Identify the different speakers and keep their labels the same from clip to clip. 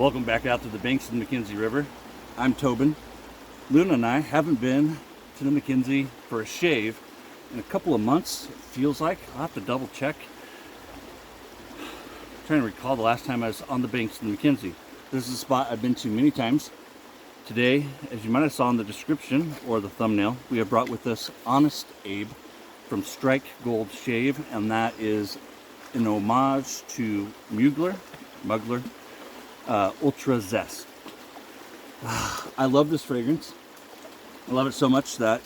Speaker 1: Welcome back out to the banks of the McKenzie River. I'm Tobin. Luna and I haven't been to the McKenzie for a shave in a couple of months, it feels like. I'll have to double check. I'm trying to recall the last time I was on the banks of the McKenzie. This is a spot I've been to many times. Today, as you might have saw in the description or the thumbnail, we have brought with us Honest Abe from Strike Gold Shave, and that is an homage to Mugler Ultra Zest. I love this fragrance. I love it so much that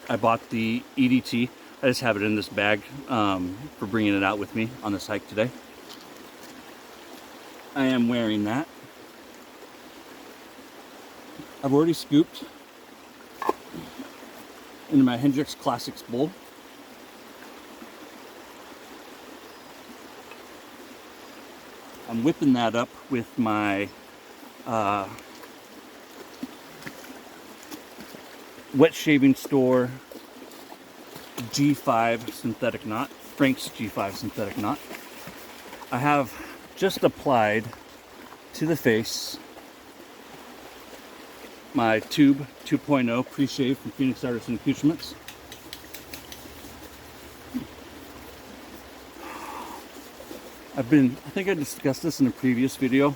Speaker 1: I bought the EDT. I just have it in this bag for bringing it out with me on this hike today. I am wearing that. I've already scooped into my Hendrix Classics bowl. I'm whipping that up with my Wet Shaving Store G5 synthetic knot, Frank's G5 synthetic knot. I have just applied to the face my Tube 2.0 pre-shave from Phoenix Artisan Accoutrements. I think I discussed this in a previous video.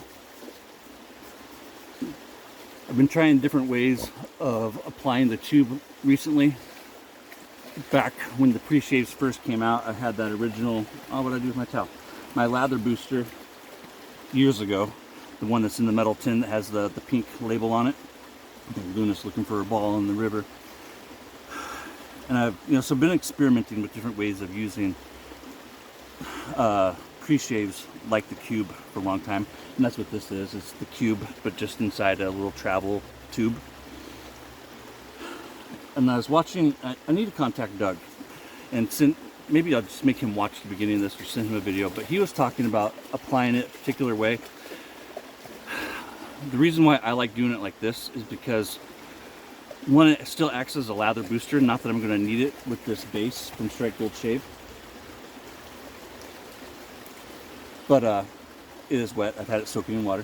Speaker 1: I've been trying different ways of applying the tube recently. Back when the pre-shaves first came out, I had that original, what did I do with my towel? My lather booster years ago. The one that's in the metal tin that has the pink label on it. I think Luna's looking for a ball in the river. And I've so been experimenting with different ways of using pre-shaves like the cube for a long time, and that's what this is. It's the cube, but just inside a little travel tube. And I was watching, I need to contact Doug, and maybe I'll just make him watch the beginning of this or send him a video, but he was talking about applying it a particular way. The reason why I like doing it like this is because, one, it still acts as a lather booster, not that I'm going to need it with this base from Strike Gold Shave. But it is wet. I've had it soaking in water.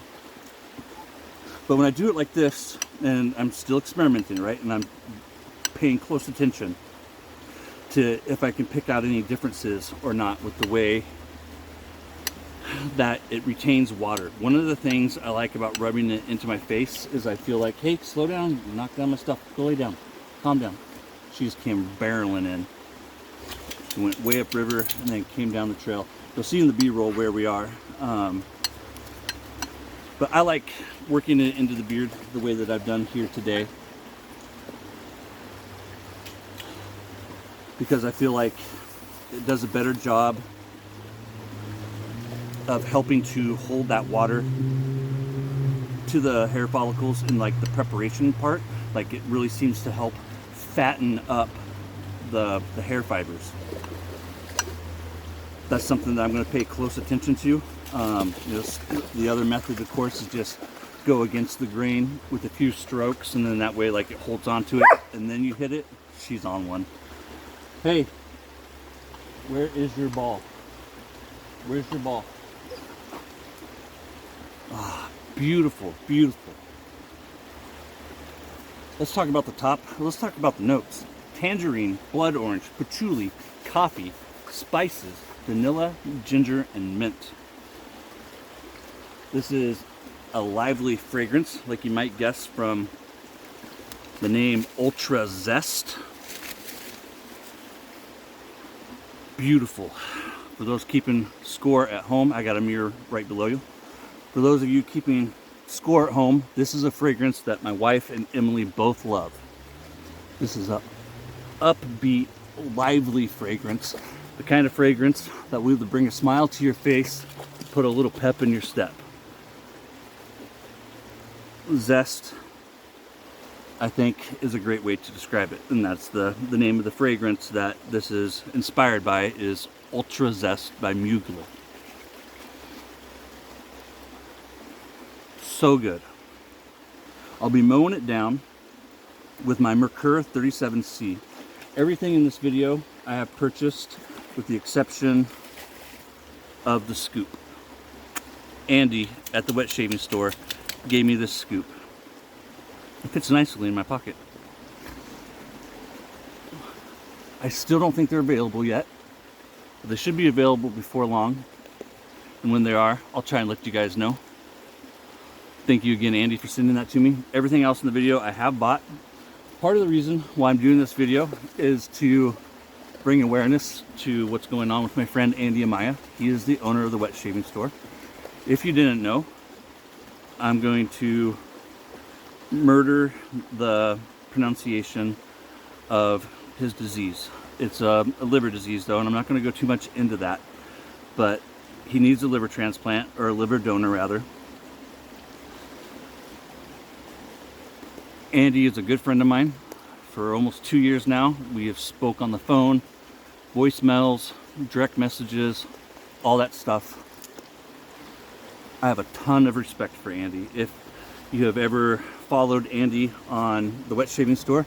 Speaker 1: But when I do it like this, and I'm still experimenting, right? And I'm paying close attention to if I can pick out any differences or not with the way that it retains water. One of the things I like about rubbing it into my face is I feel like, hey, slow down, knock down my stuff, go lay down, calm down. She just came barreling in. She went way upriver and then came down the trail. You'll see in the B-roll where we are. But I like working it into the beard the way that I've done here today, because I feel like it does a better job of helping to hold that water to the hair follicles in like the preparation part. Like it really seems to help fatten up the hair fibers. That's something that I'm going to pay close attention to. The other method, of course, is just go against the grain with a few strokes, and then that way, like, it holds on to it, and then you hit it. She's on one. Hey, where is your ball? Where's your ball? Ah, beautiful, beautiful. Let's talk about the top. Let's talk about the notes. Tangerine, blood orange, patchouli, coffee, spices, vanilla, ginger, and mint. This is a lively fragrance, like you might guess from the name Ultra Zest. Beautiful. For those keeping score at home, I got a mirror right below you. For those of you keeping score at home, this is a fragrance that my wife and Emily both love. This is a upbeat, lively fragrance. The kind of fragrance that will either bring a smile to your face, put a little pep in your step. Zest, I think, is a great way to describe it, and that's the name of the fragrance that this is inspired by, is Ultra Zest by Mugler. So good. I'll be mowing it down with my Merkur 37c. Everything in this video I have purchased with the exception of the scoop. Andy at the wet shaving store gave me this scoop. It fits nicely in my pocket. I still don't think they're available yet, but they should be available before long. And when they are, I'll try and let you guys know. Thank you again, Andy, for sending that to me. Everything else in the video I have bought. Part of the reason why I'm doing this video is to bring awareness to what's going on with my friend Andy Amaya. He is the owner of the wet shaving store. If you didn't know, I'm going to murder the pronunciation of his disease. It's a liver disease though, and I'm not going to go too much into that, but he needs a liver transplant, or a liver donor rather. Andy is a good friend of mine. For almost 2 years now, we have spoke on the phone, voicemails, direct messages, all that stuff. I have a ton of respect for Andy. If you have ever followed Andy on the wet shaving store,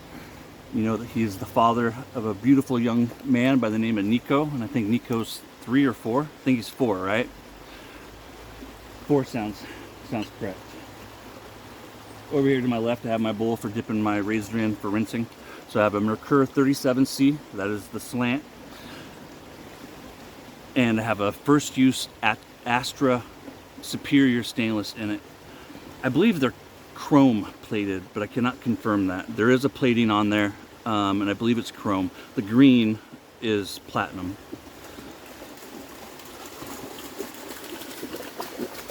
Speaker 1: you know that he's the father of a beautiful young man by the name of Nico, and I think Nico's 3 or 4. I think he's 4, right? 4 sounds correct. Over here to my left, I have my bowl for dipping my razor in for rinsing. So I have a Merkur 37c, that is the slant, and I have a first use Astra superior stainless in it. I believe they're chrome plated, but I cannot confirm that. There is a plating on there, and I believe it's chrome. The green is platinum.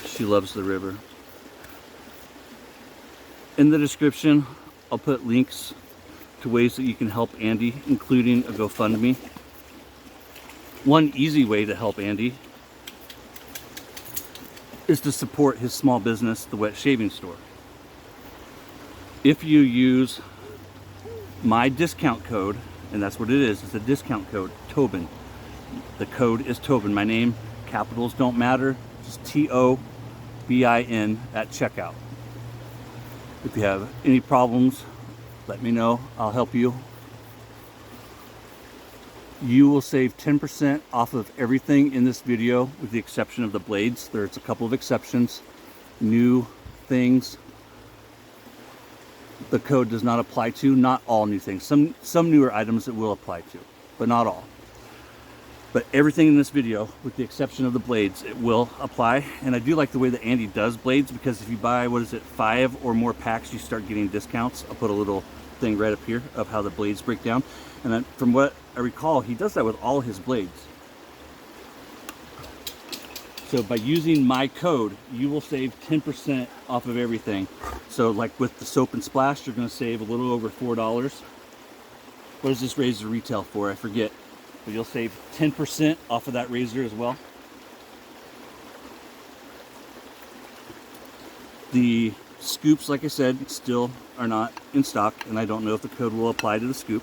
Speaker 1: She loves the river. In the description, I'll put links to ways that you can help Andy, including a GoFundMe. One easy way to help Andy is to support his small business, the wet shaving store. If you use my discount code, and that's what it is, it's a discount code, Tobin. The code is Tobin. My name, capitals don't matter, just T-O-B-I-N at checkout. If you have any problems, let me know. I'll help you. You will save 10% off of everything in this video, with the exception of the blades. There's a couple of exceptions, new things the code does not apply to. Not all new things. Some newer items it will apply to, but not all. But everything in this video, with the exception of the blades, it will apply. And I do like the way that Andy does blades, because if you buy, 5 or more packs, you start getting discounts. I'll put a little thing right up here of how the blades break down. And then, from what I recall, he does that with all his blades. So by using my code, you will save 10% off of everything. So like with the soap and splash, you're going to save a little over $4. What does this razor retail for? I forget. But you'll save 10% off of that razor as well. The scoops, like I said, still are not in stock, and I don't know if the code will apply to the scoop.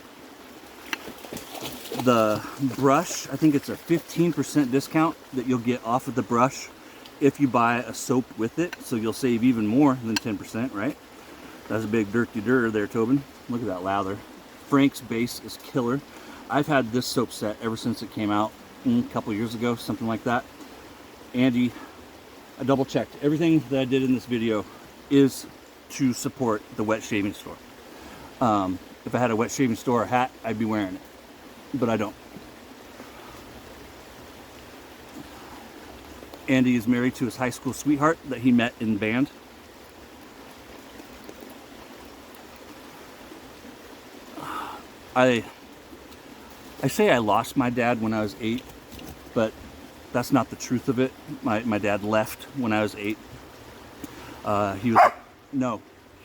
Speaker 1: The brush, I think it's a 15% discount that you'll get off of the brush if you buy a soap with it, so you'll save even more than 10%, right? That's a big dirty-dur there, Tobin. Look at that lather. Frank's base is killer. I've had this soap set ever since it came out a couple years ago, something like that. Andy, I double checked. Everything that I did in this video is to support the wet shaving store. If I had a wet shaving store hat, I'd be wearing it, but I don't. Andy is married to his high school sweetheart that he met in band. I say I lost my dad when I was 8, but that's not the truth of it. My dad left when I was 8.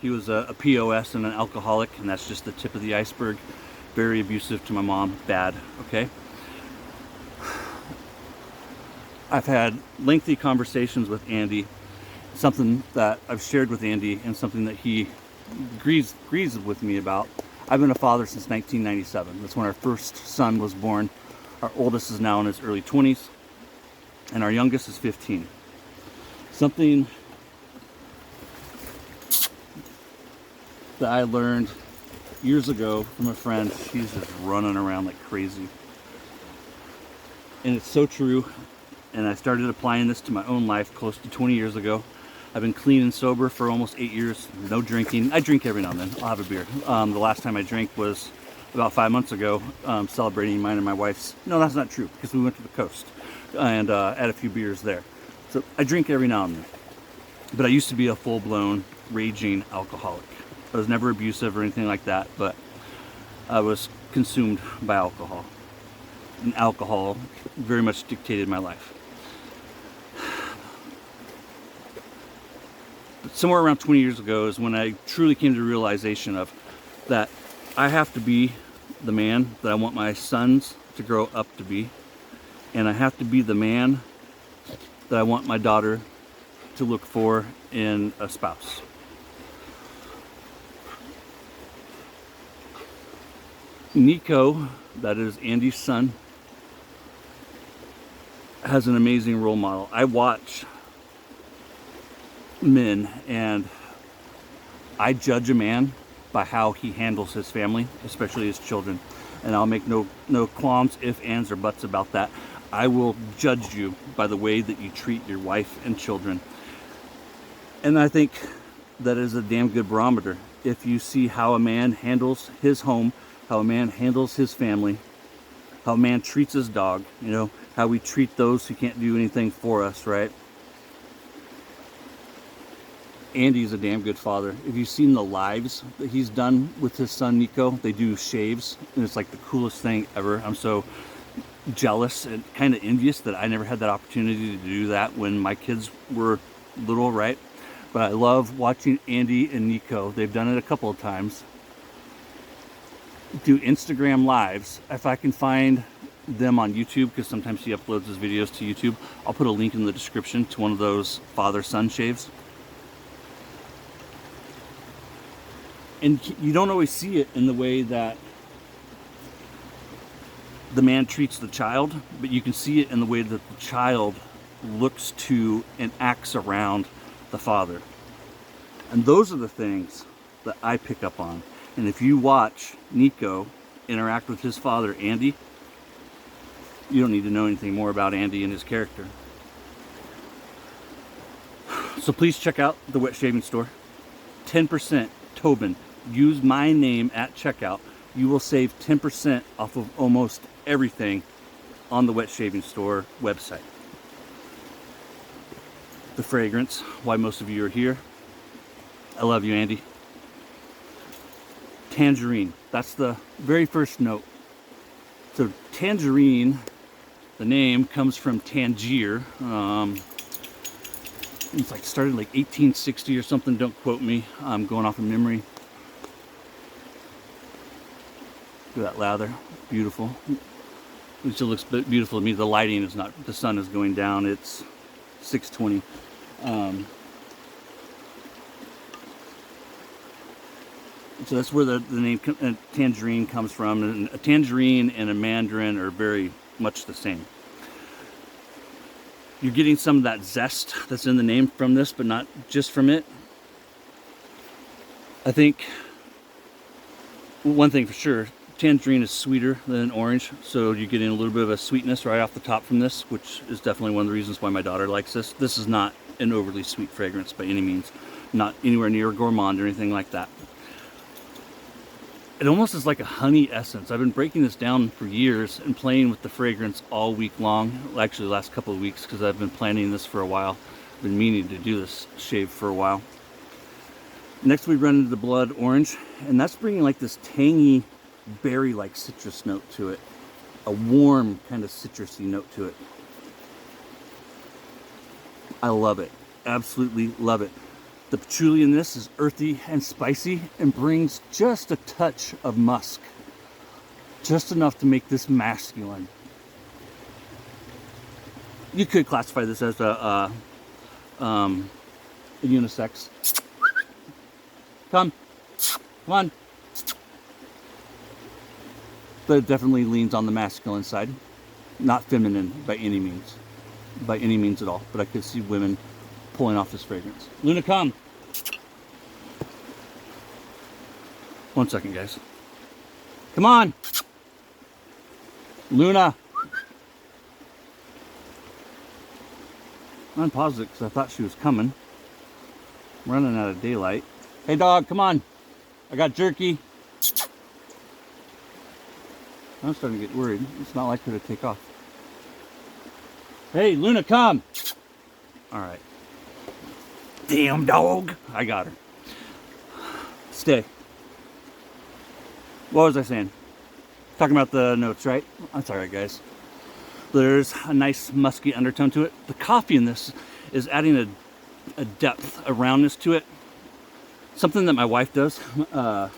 Speaker 1: He was a POS and an alcoholic, and that's just the tip of the iceberg. Very abusive to my mom, bad, okay? I've had lengthy conversations with Andy, something that I've shared with Andy and something that he agrees with me about. I've been a father since 1997. That's when our first son was born. Our oldest is now in his early 20s, and our youngest is 15. Something that I learned years ago from a friend. She's just running around like crazy. And it's so true. and I started applying this to my own life close to 20 years ago. I've been clean and sober for almost 8 years, no drinking. I drink every now and then, I'll have a beer. The last time I drank was about 5 months ago, celebrating mine and my wife's. No, that's not true, because we went to the coast and had a few beers there. So I drink every now and then. But I used to be a full-blown, raging alcoholic. I was never abusive or anything like that, but I was consumed by alcohol. And alcohol very much dictated my life. But somewhere around 20 years ago is when I truly came to the realization of that I have to be the man that I want my sons to grow up to be. And I have to be the man that I want my daughter to look for in a spouse. Nico, that is Andy's son, has an amazing role model. I watch men and I judge a man by how he handles his family, especially his children. And I'll make no qualms, ifs, ands, or buts about that. I will judge you by the way that you treat your wife and children. And I think that is a damn good barometer. If you see how a man handles his home, how a man handles his family, how a man treats his dog, you know, how we treat those who can't do anything for us, right? Andy's a damn good father. If you've seen the lives that he's done with his son Nico, they do shaves, and it's like the coolest thing ever. I'm so jealous and kind of envious that I never had that opportunity to do that when my kids were little, right? But I love watching Andy and Nico. They've done it a couple of times. Do Instagram lives. If I can find them on YouTube, because sometimes he uploads his videos to YouTube, I'll put a link in the description to one of those father-son shaves. And you don't always see it in the way that the man treats the child, but you can see it in the way that the child looks to and acts around the father. And those are the things that I pick up on. And if you watch Nico interact with his father, Andy, you don't need to know anything more about Andy and his character. So please check out the wet shaving store. 10% Tobin. Use my name at checkout. You will save 10% off of almost everything on the wet shaving store website. The fragrance, why most of you are here. I love you, Andy. Tangerine, that's the very first note. So tangerine, the name comes from Tangier. It's like started like 1860 or something, don't quote me. I'm going off of memory. Look at that lather, beautiful. It still looks beautiful to me. The lighting is not, the sun is going down. It's 6:20. So that's where the name tangerine comes from. And a tangerine and a mandarin are very much the same. You're getting some of that zest that's in the name from this, but not just from it. I think one thing for sure, tangerine is sweeter than orange, so you're getting a little bit of a sweetness right off the top from this, which is definitely one of the reasons why my daughter likes this. This is not an overly sweet fragrance by any means, not anywhere near gourmand or anything like that. It almost is like a honey essence. I've been breaking this down for years and playing with the fragrance all week long. Actually, the last couple of weeks, because I've been planning this for a while. I've been meaning to do this shave for a while. Next, we run into the blood orange, and that's bringing like this tangy, berry-like citrus note to it. A warm kind of citrusy note to it. I love it. Absolutely love it. The patchouli in this is earthy and spicy and brings just a touch of musk. Just enough to make this masculine. You could classify this as a unisex. Come on. But it definitely leans on the masculine side. Not feminine by any means. By any means at all. But I could see women pulling off this fragrance. Luna, come. 1 second, guys. Come on. unpaused it because I thought she was coming. I'm running out of daylight. Hey dog, come on. I got jerky. I'm starting to get worried. It's not like her to take off. Hey, Luna, come. All right. Damn dog. I got her. Stay. What was I saying? Talking about the notes, right? That's all right, guys. There's a nice musky undertone to it. The coffee in this is adding a depth, a roundness to it. Something that my wife does. A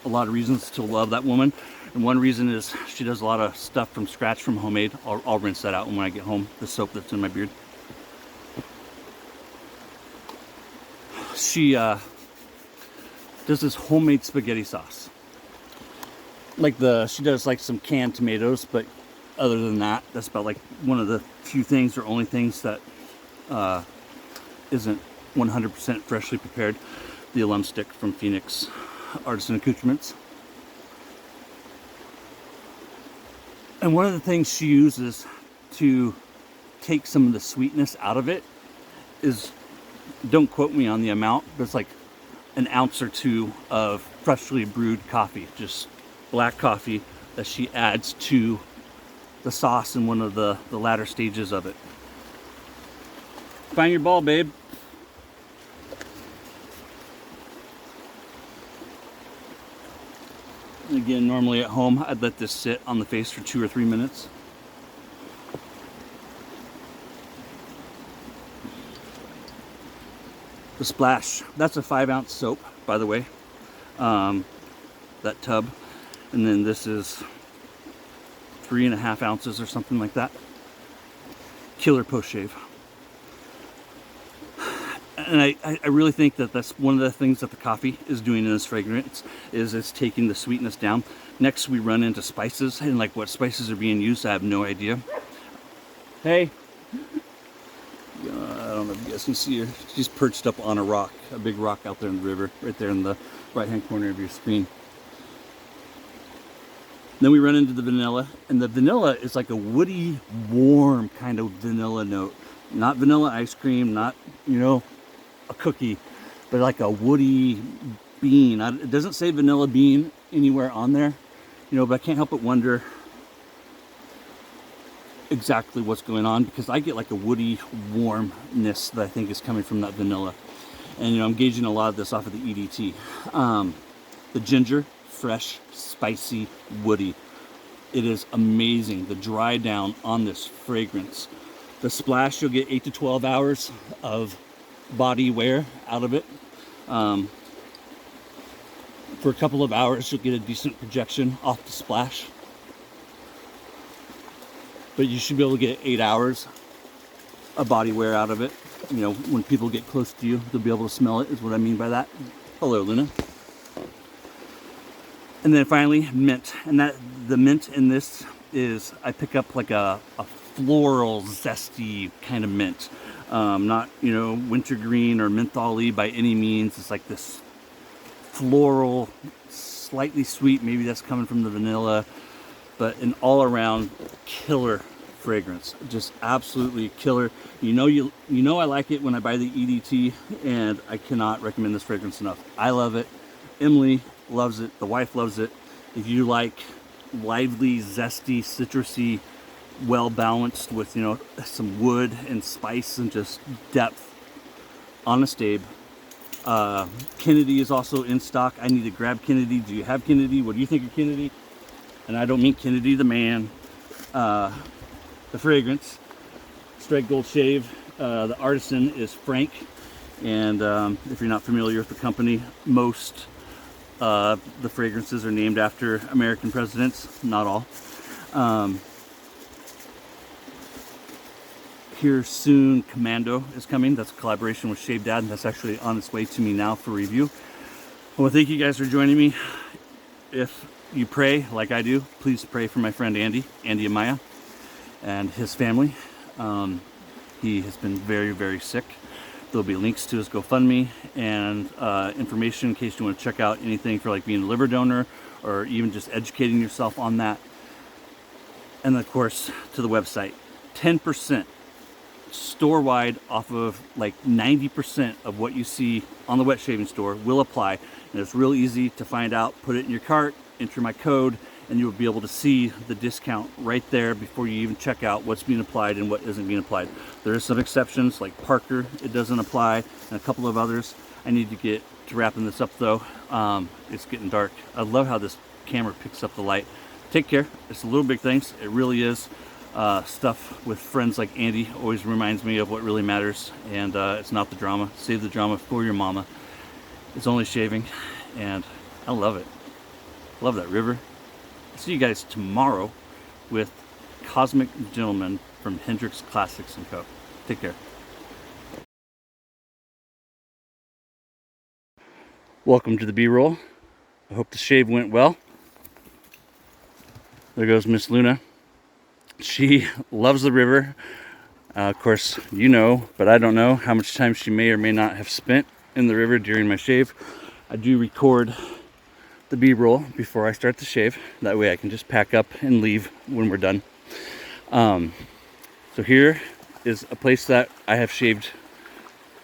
Speaker 1: lot of reasons to love that woman. And one reason is she does a lot of stuff from scratch, from homemade. I'll rinse that out when I get home, the soap that's in my beard. She does this homemade spaghetti sauce. She does like some canned tomatoes, but other than that, that's about like one of the few things or only things that isn't 100% freshly prepared. The alum stick from Phoenix Artisan Accoutrements. And one of the things she uses to take some of the sweetness out of it is, don't quote me on the amount, but it's like an ounce or two of freshly brewed coffee, just black coffee that she adds to the sauce in one of the latter stages of it. Find your ball, babe. Again, normally at home, I'd let this sit on the face for 2 or 3 minutes. The splash, that's a 5-ounce soap, by the way, that tub. And then this is 3.5 ounces or something like that. Killer post shave. And I really think that that's one of the things that the coffee is doing in this fragrance, is it's taking the sweetness down. Next we run into spices, and like what spices are being used, I have no idea. Hey. I don't know if you guys can see her. She's perched up on a rock, a big rock out there in the river, right there in the right-hand corner of your screen. Then we run into the vanilla, and the vanilla is like a woody, warm kind of vanilla note. Not vanilla ice cream, not, a cookie, but like a woody bean. It doesn't say vanilla bean anywhere on there, but I can't help but wonder exactly what's going on, because I get like a woody warmness that I think is coming from that vanilla. And I'm gauging a lot of this off of the EDT. The ginger, fresh, spicy, woody. It is amazing, the dry down on this fragrance. The splash, you'll get 8 to 12 hours of body wear out of it. For a couple of hours, you'll get a decent projection off the splash. But you should be able to get 8 hours of body wear out of it. When people get close to you, they'll be able to smell it, is what I mean by that. Hello, Luna. And then finally, mint. And the mint in this is, I pick up like a floral, zesty kind of mint. Not, wintergreen or menthol-y by any means. It's like this floral, slightly sweet. Maybe that's coming from the vanilla. But an all-around killer fragrance. Just absolutely killer. I like it when I buy the EDT, and I cannot recommend this fragrance enough. I love it. Emily loves it. The wife loves it. If you like lively, zesty, citrusy, well balanced with some wood and spice and just depth, Honest Abe. Kennedy is also in stock. I need to grab Kennedy. Do you have Kennedy? What do you think of Kennedy? And I don't mean Kennedy the man, the fragrance. Straight gold shave. The artisan is Frank, and if you're not familiar with the company, most the fragrances are named after American presidents, not all. Here Soon Commando is coming. That's a collaboration with Shave Dad, and that's actually on its way to me now for review. Well, thank you guys for joining me. If you pray like I do, please pray for my friend Andy Amaya, and his family. He has been very, very sick. There'll be links to his GoFundMe and information in case you want to check out anything for like being a liver donor or even just educating yourself on that. And of course, to the website. 10% store-wide off of like 90% of what you see on the wet shaving store will apply. And it's real easy to find out. Put it in your cart, enter my code, and you'll be able to see the discount right there before you even check out what's being applied and what isn't being applied. There are some exceptions, like Parker, it doesn't apply, and a couple of others. I need to get to wrapping this up though. It's getting dark. I love how this camera picks up the light. Take care. It's the little big things. It really is. Stuff with friends like Andy always reminds me of what really matters, and it's not the drama. Save the drama for your mama. It's only shaving, and I love it. Love that river. See you guys tomorrow with Cosmic Gentleman from Hendrix Classics & Co. Take care. Welcome to the B-roll. I hope the shave went well. There goes Miss Luna. She loves the river. Of course, you know, but I don't know how much time she may or may not have spent in the river during my shave. I do record the B-roll before I start the shave. That way I can just pack up and leave when we're done. So here is a place that I have shaved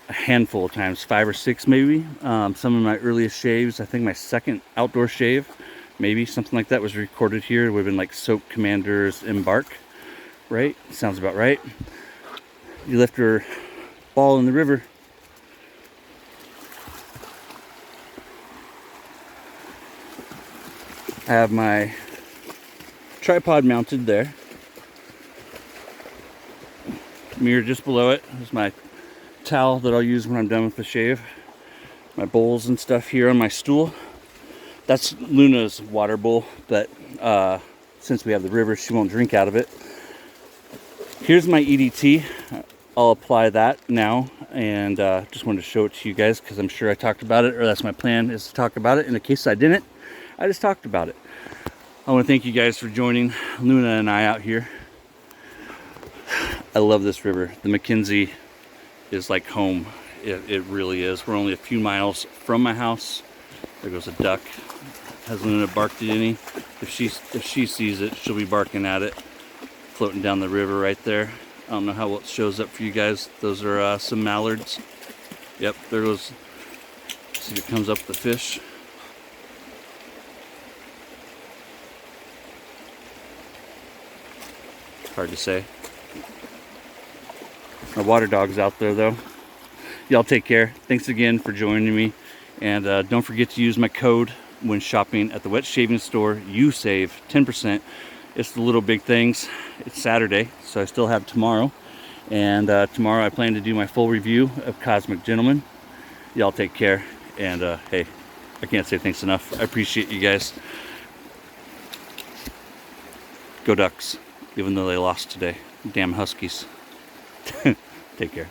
Speaker 1: a handful of times, 5 or 6 maybe. Some of my earliest shaves, I think my second outdoor shave, maybe something like that, was recorded here. It would have been like Soap Commander's Embark, right? Sounds about right. You left your ball in the river. I have my tripod mounted there. Mirror just below it. There's my towel that I'll use when I'm done with the shave. My bowls and stuff here on my stool. That's Luna's water bowl, but since we have the river, she won't drink out of it. Here's my EDT. I'll apply that now, and just wanted to show it to you guys because I'm sure I talked about it, or that's my plan, is to talk about it. In the case I didn't, I just talked about it. I want to thank you guys for joining Luna and I out here. I love this river. The McKenzie is like home. It really is. We're only a few miles from my house. There goes a duck. Has Luna barked at any? If she sees it, she'll be barking at it. Floating down the river right there. I don't know how well it shows up for you guys. Those are some mallards. Yep, there goes. See if it comes up with the fish. Hard to say. My water dog's out there though. Y'all take care. Thanks again for joining me. And don't forget to use my code when shopping at the wet shaving store. You save 10%. It's the little big things. It's Saturday, so I still have tomorrow. And tomorrow I plan to do my full review of Cosmic Gentleman. Y'all take care. And hey, I can't say thanks enough. I appreciate you guys. Go Ducks, even though they lost today. Damn Huskies. Take care.